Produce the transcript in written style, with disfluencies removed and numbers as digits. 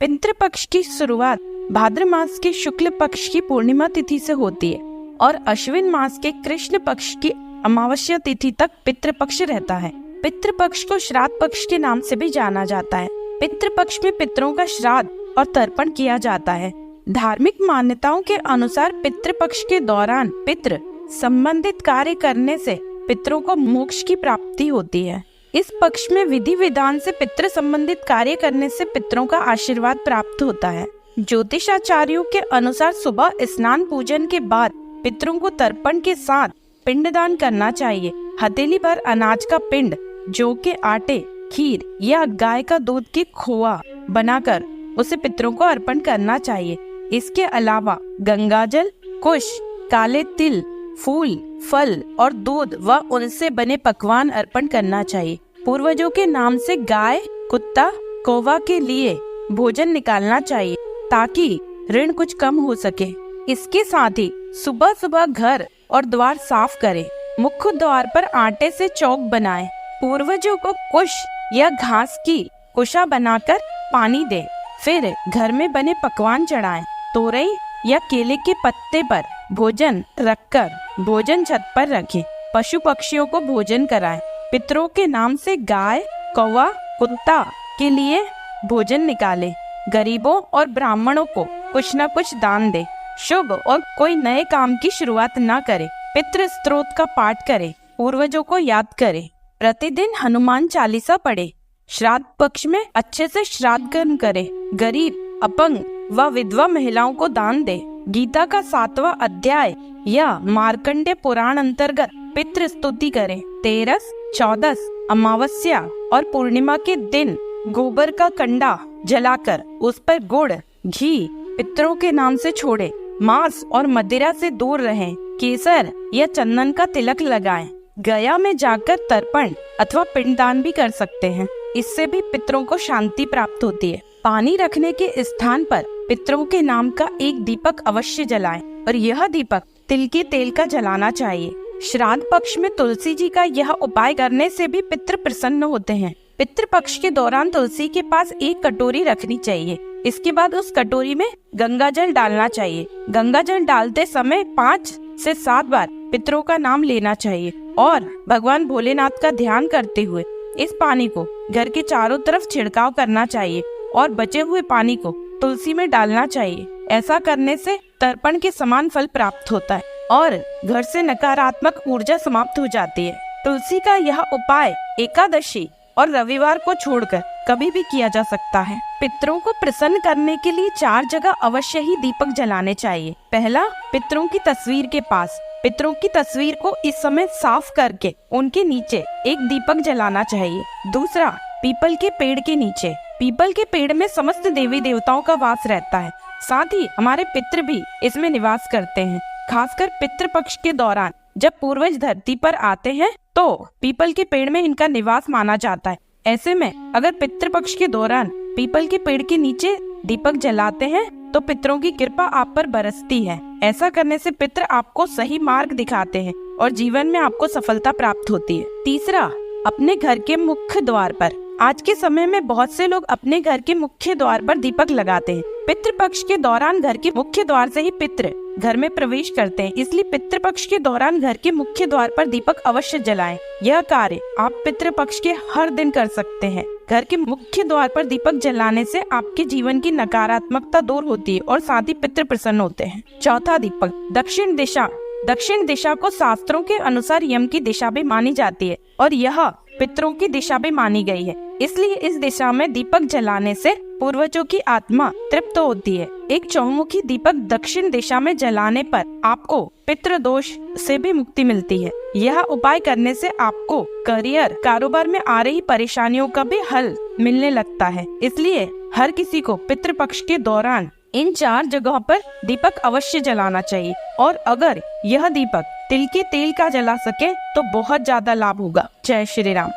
पितृपक्ष की शुरुआत भाद्र मास के शुक्ल पक्ष की पूर्णिमा तिथि से होती है और अश्विन मास के कृष्ण पक्ष की अमावस्या तिथि तक पितृपक्ष रहता है। पितृपक्ष को श्राद्ध पक्ष के नाम से भी जाना जाता है। पितृपक्ष में पितरों का श्राद्ध और तर्पण किया जाता है। धार्मिक मान्यताओं के अनुसार पितृपक्ष के दौरान पितृ संबंधित कार्य करने से पितरों को मोक्ष की प्राप्ति होती है। इस पक्ष में विधि विधान से पितृ संबंधित कार्य करने से पितरों का आशीर्वाद प्राप्त होता है। ज्योतिषाचार्यों के अनुसार सुबह स्नान पूजन के बाद पितरों को तर्पण के साथ पिंडदान करना चाहिए। हथेली भर अनाज का पिंड जौ के आटे, खीर या गाय का दूध की खोआ बनाकर उसे पितरों को अर्पण करना चाहिए। इसके अलावा गंगाजल, कुश, काले तिल, फूल, फल और दूध व उनसे बने पकवान अर्पण करना चाहिए। पूर्वजों के नाम से गाय, कुत्ता, कौवा के लिए भोजन निकालना चाहिए ताकि ऋण कुछ कम हो सके। इसके साथ ही सुबह सुबह घर और द्वार साफ करें। मुख्य द्वार पर आटे से चौक बनाएं। पूर्वजों को कुश या घास की कुशा बनाकर पानी दें। फिर घर में बने पकवान चढ़ाएं। तोरई या केले के पत्ते पर भोजन रखकर भोजन छत पर रखें। पशु पक्षियों को भोजन कराएं। पितरों के नाम से गाय, कौवा, कुत्ता के लिए भोजन निकालें। गरीबों और ब्राह्मणों को कुछ न कुछ दान दें। शुभ और कोई नए काम की शुरुआत न करें। पितृ स्तोत्र का पाठ करें। पूर्वजों को याद करें। प्रतिदिन हनुमान चालीसा पढ़े। श्राद्ध पक्ष में अच्छे से श्राद्ध कर्म करें। गरीब, अपंग व विधवा महिलाओं को दान दे। गीता का 7वां अध्याय या मार्कंडे पुराण अंतर्गत पितृ स्तुति करें। 13, 14, अमावस्या और पूर्णिमा के दिन गोबर का कंडा जलाकर उस पर गुड़, घी पितरों के नाम से छोड़े। मांस और मदिरा से दूर रहें। केसर या चंदन का तिलक लगाएं। गया में जाकर तर्पण अथवा पिंडदान भी कर सकते हैं। इससे भी पितरों को शांति प्राप्त होती है। पानी रखने के स्थान पर पितरों के नाम का एक दीपक अवश्य जलाएं और यह दीपक तिल के तेल का जलाना चाहिए। श्राद्ध पक्ष में तुलसी जी का यह उपाय करने से भी पितृ प्रसन्न होते हैं। पितृ पक्ष के दौरान तुलसी के पास एक कटोरी रखनी चाहिए। इसके बाद उस कटोरी में गंगा जल डालना चाहिए। गंगा जल डालते समय 5 से 7 बार पितरों का नाम लेना चाहिए और भगवान भोलेनाथ का ध्यान करते हुए इस पानी को घर के चारों तरफ छिड़काव करना चाहिए और बचे हुए पानी को तुलसी में डालना चाहिए। ऐसा करने से तर्पण के समान फल प्राप्त होता है और घर से नकारात्मक ऊर्जा समाप्त हो जाती है। तुलसी का यह उपाय एकादशी और रविवार को छोड़कर कभी भी किया जा सकता है। पितरों को प्रसन्न करने के लिए 4 जगह अवश्य ही दीपक जलाने चाहिए। पहला, पितरों की तस्वीर के पास। पितरों की तस्वीर को इस समय साफ करके उनके नीचे एक दीपक जलाना चाहिए। दूसरा, पीपल के पेड़ के नीचे। पीपल के पेड़ में समस्त देवी देवताओं का वास रहता है। साथ ही हमारे पितृ भी इसमें निवास करते हैं। खासकर पितृ पक्ष के दौरान जब पूर्वज धरती पर आते हैं तो पीपल के पेड़ में इनका निवास माना जाता है। ऐसे में अगर पितृ पक्ष के दौरान पीपल के पेड़ के नीचे दीपक जलाते हैं तो पितरों की कृपा आप पर बरसती है। ऐसा करने से पितृ आपको सही मार्ग दिखाते हैं और जीवन में आपको सफलता प्राप्त होती है। तीसरा, अपने घर के मुख्य द्वार पर। आज के समय में बहुत से लोग अपने घर के मुख्य द्वार पर दीपक लगाते हैं। पितृ पक्ष के दौरान घर के मुख्य द्वार से ही पितृ घर में प्रवेश करते हैं, इसलिए पितृ पक्ष के दौरान घर के मुख्य द्वार पर दीपक अवश्य जलाएं। यह कार्य आप पितृ पक्ष के हर दिन कर सकते हैं। घर के मुख्य द्वार पर दीपक जलाने से आपके जीवन की नकारात्मकता दूर होती है और साथ ही पितृ प्रसन्न होते हैं। चौथा दीपक, दक्षिण दिशा। दक्षिण दिशा को शास्त्रों के अनुसार यम की दिशा भी मानी जाती है और यह पितरों की दिशा भी मानी गई है। इसलिए इस दिशा में दीपक जलाने से पूर्वजों की आत्मा तृप्त होती है। एक चौमुखी दीपक दक्षिण दिशा में जलाने पर आपको पितृ दोष से भी मुक्ति मिलती है। यह उपाय करने से आपको करियर, कारोबार में आ रही परेशानियों का भी हल मिलने लगता है। इसलिए हर किसी को पितृ पक्ष के दौरान इन 4 जगहों पर दीपक अवश्य जलाना चाहिए और अगर यह दीपक तिल के तेल का जला सके तो बहुत ज्यादा लाभ होगा। जय श्री राम।